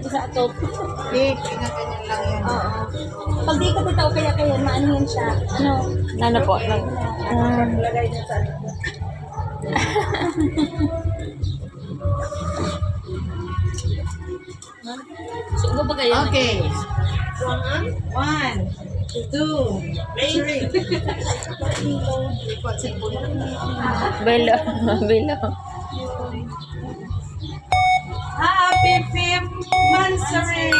Sa ato. Big, ganyan lang yan. Oo. Pag di ka totoo kaya maano yan siya. Ano po? Lagay niya sa ano. Sugo ba kayo? Okay. 1, 2, 3. Belo. Belo. Happy 5th monthsary!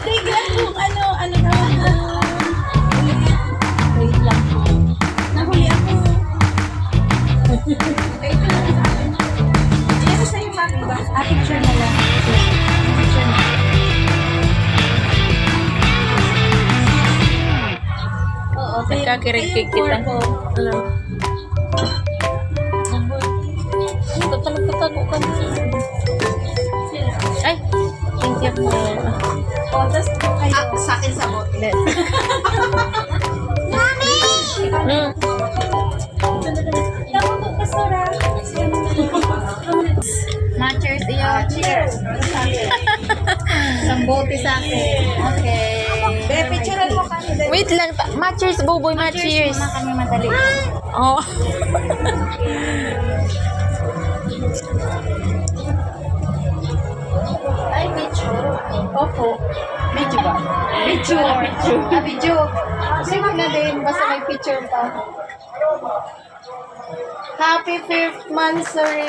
Bigla kung ano naman. Wait lang po. Nahuli ako. Ano sa'yo, mami ba? Picture na lang. Picture na. Oo, Nagkakirigkig kita. Ano? Tatalog ka mo. Ay! Thank you po. Oh, tas kayo. Sa akin sa botle. Hmm. Dapat po, pastora. Ma-cheers iyo. Cheers! Isang bote sa akin. Okay. Be, picturean mo kami. Wait lang. Ma-cheers, Buboy. Ma-cheers. Muna kami madali. Oh. Ay, picture. Opo. Video ba? Picture. Video. Sige na din. Basta may picture pa. Happy 5th monthsary!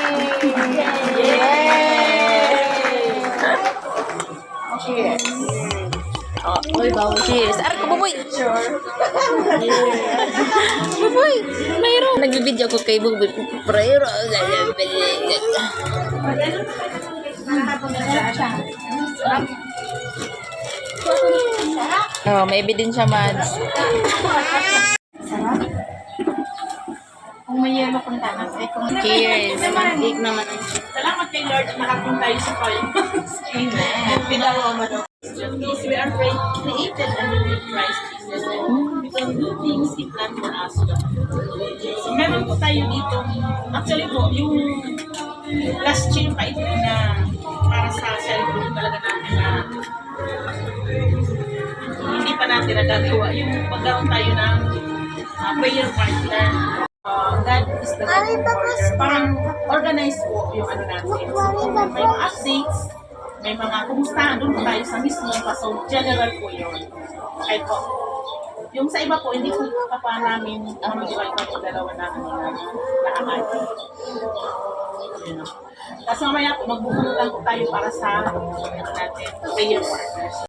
Yay! Cheers! Oh. Cheers. Aray ko, Buboy. Buboy. Mayroon. Nagbibideo ko kay Buboy. Pero, oh, may ebidensya, Mads. Kung may yelo kung tanas, ay kung Cheers. naman, naman. Salamat kay Lord na nakapunta tayo sa Philippines. Amen. Pinawa mo daw. Because we are created under Christ Jesus. And we can do things He planned for us. So meron po tayo dito. Actually po, yung last year pa ito na para sa celebrate talaga natin na hindi pa natin nagagawa. Yung magkaroon tayo ng prayer partner. God is the parang organized po yung ano natin. So, may mga updates, may mga kumustahan doon po tayo sa mismo so general po yun. Okay po. Yung sa iba po, hindi po pa namin mamagawa ito po dalawa namin na amay. Tapos mamaya po, magbubunutan po tayo para sa ano natin, prayer partners.